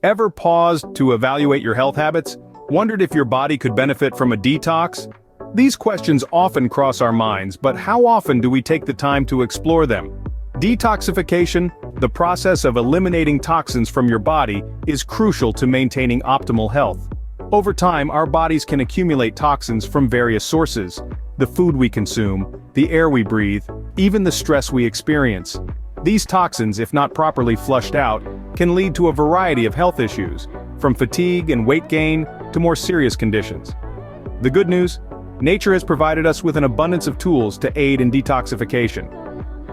Ever paused to evaluate your health habits? Wondered if your body could benefit from a detox? These questions often cross our minds, but how often do we take the time to explore them? Detoxification, the process of eliminating toxins from your body, is crucial to maintaining optimal health. Over time, our bodies can accumulate toxins from various sources: the food we consume, the air we breathe, even the stress we experience. These toxins, if not properly flushed out, can lead to a variety of health issues, from fatigue and weight gain to more serious conditions. The good news? Nature has provided us with an abundance of tools to aid in detoxification.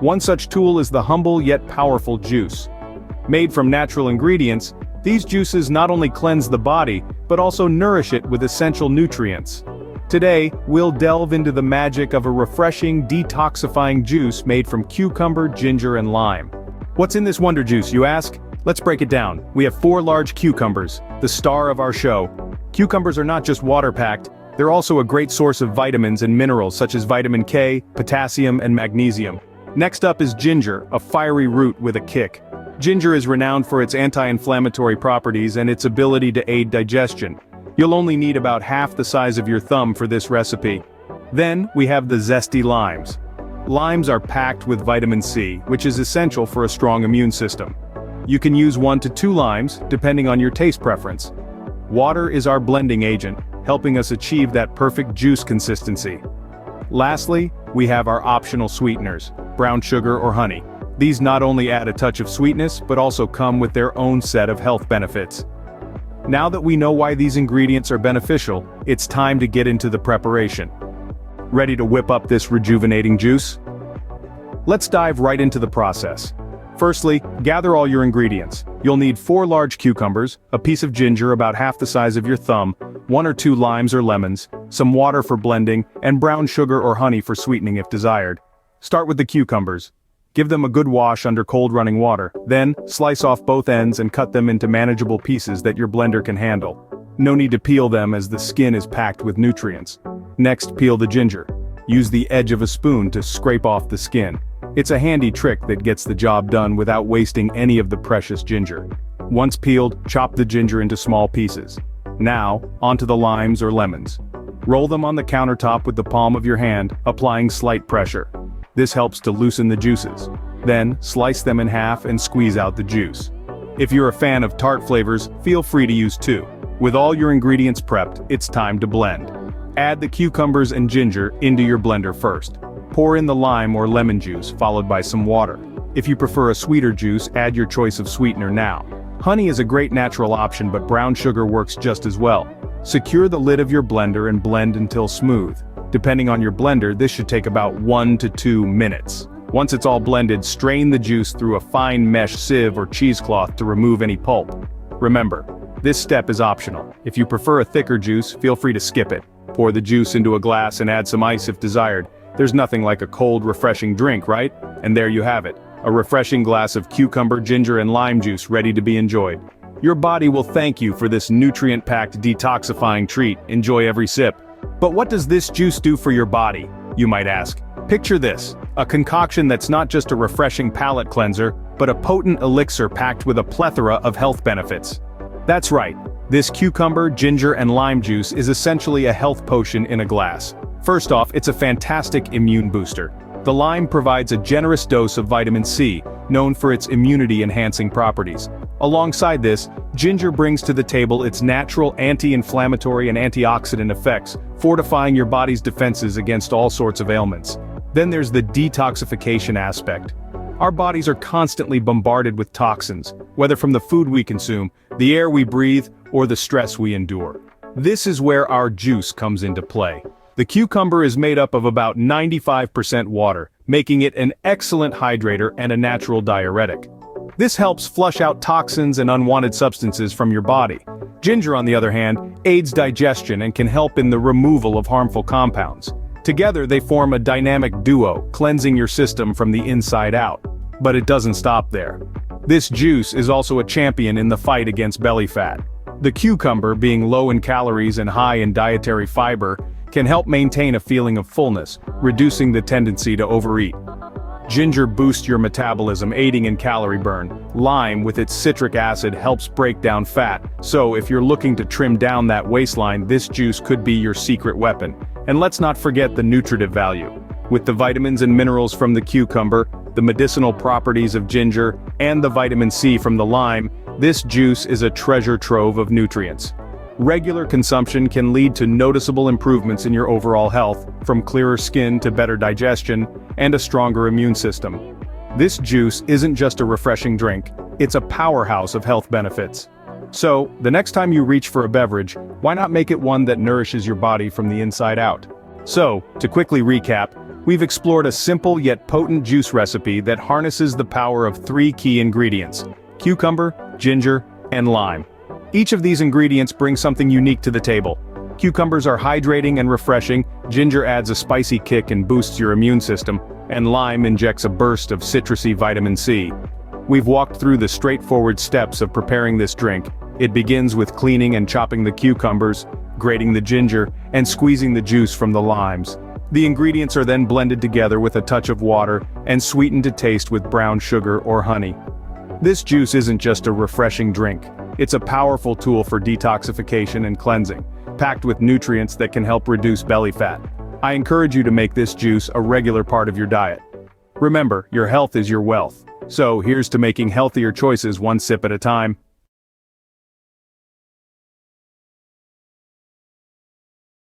One such tool is the humble yet powerful juice. Made from natural ingredients, these juices not only cleanse the body, but also nourish it with essential nutrients. Today, we'll delve into the magic of a refreshing, detoxifying juice made from cucumber, ginger, and lime. What's in this wonder juice, you ask? Let's break it down. We have 4 large cucumbers, the star of our show. Cucumbers are not just water-packed, they're also a great source of vitamins and minerals such as vitamin K, potassium, and magnesium. Next up is ginger, a fiery root with a kick. Ginger is renowned for its anti-inflammatory properties and its ability to aid digestion. You'll only need about half the size of your thumb for this recipe. Then, we have the zesty limes. Limes are packed with vitamin C, which is essential for a strong immune system. You can use 1 to 2 limes, depending on your taste preference. Water is our blending agent, helping us achieve that perfect juice consistency. Lastly, we have our optional sweeteners, brown sugar or honey. These not only add a touch of sweetness, but also come with their own set of health benefits. Now that we know why these ingredients are beneficial, it's time to get into the preparation. Ready to whip up this rejuvenating juice? Let's dive right into the process. Firstly, gather all your ingredients. You'll need 4 large cucumbers, a piece of ginger about half the size of your thumb, 1 or 2 limes or lemons, some water for blending, and brown sugar or honey for sweetening if desired. Start with the cucumbers. Give them a good wash under cold running water. Then, slice off both ends and cut them into manageable pieces that your blender can handle. No need to peel them as the skin is packed with nutrients. Next, peel the ginger. Use the edge of a spoon to scrape off the skin. It's a handy trick that gets the job done without wasting any of the precious ginger. Once peeled, chop the ginger into small pieces. Now, onto the limes or lemons. Roll them on the countertop with the palm of your hand, applying slight pressure. This helps to loosen the juices. Then, slice them in half and squeeze out the juice. If you're a fan of tart flavors, feel free to use 2. With all your ingredients prepped, it's time to blend. Add the cucumbers and ginger into your blender first. Pour in the lime or lemon juice, followed by some water. If you prefer a sweeter juice, add your choice of sweetener now. Honey is a great natural option, but brown sugar works just as well. Secure the lid of your blender and blend until smooth. Depending on your blender, this should take about 1 to 2 minutes. Once it's all blended, strain the juice through a fine mesh sieve or cheesecloth to remove any pulp. Remember, this step is optional. If you prefer a thicker juice, feel free to skip it. Pour the juice into a glass and add some ice if desired. There's nothing like a cold, refreshing drink, right? And there you have it, a refreshing glass of cucumber, ginger, and lime juice ready to be enjoyed. Your body will thank you for this nutrient-packed detoxifying treat. Enjoy every sip. But what does this juice do for your body, you might ask? Picture this, a concoction that's not just a refreshing palate cleanser, but a potent elixir packed with a plethora of health benefits. That's right, this cucumber, ginger, and lime juice is essentially a health potion in a glass. First off, it's a fantastic immune booster. The lime provides a generous dose of vitamin C, known for its immunity-enhancing properties. Alongside this, ginger brings to the table its natural anti-inflammatory and antioxidant effects, fortifying your body's defenses against all sorts of ailments. Then there's the detoxification aspect. Our bodies are constantly bombarded with toxins, whether from the food we consume, the air we breathe, or the stress we endure. This is where our juice comes into play. The cucumber is made up of about 95% water, making it an excellent hydrator and a natural diuretic. This helps flush out toxins and unwanted substances from your body. Ginger, on the other hand, aids digestion and can help in the removal of harmful compounds. Together they form a dynamic duo, cleansing your system from the inside out. But it doesn't stop there. This juice is also a champion in the fight against belly fat. The cucumber, being low in calories and high in dietary fiber, can help maintain a feeling of fullness, reducing the tendency to overeat. Ginger boosts your metabolism, aiding in calorie burn. Lime, with its citric acid, helps break down fat, so if you're looking to trim down that waistline, this juice could be your secret weapon. And let's not forget the nutritive value. With the vitamins and minerals from the cucumber, the medicinal properties of ginger, and the vitamin C from the lime, this juice is a treasure trove of nutrients. Regular consumption can lead to noticeable improvements in your overall health, from clearer skin to better digestion, and a stronger immune system. This juice isn't just a refreshing drink, it's a powerhouse of health benefits. So, the next time you reach for a beverage, why not make it one that nourishes your body from the inside out? So, to quickly recap, we've explored a simple yet potent juice recipe that harnesses the power of 3 key ingredients: cucumber, ginger, and lime. Each of these ingredients brings something unique to the table. Cucumbers are hydrating and refreshing, ginger adds a spicy kick and boosts your immune system, and lime injects a burst of citrusy vitamin C. We've walked through the straightforward steps of preparing this drink. It begins with cleaning and chopping the cucumbers, grating the ginger, and squeezing the juice from the limes. The ingredients are then blended together with a touch of water and sweetened to taste with brown sugar or honey. This juice isn't just a refreshing drink. It's a powerful tool for detoxification and cleansing, packed with nutrients that can help reduce belly fat. I encourage you to make this juice a regular part of your diet. Remember, your health is your wealth. So here's to making healthier choices one sip at a time.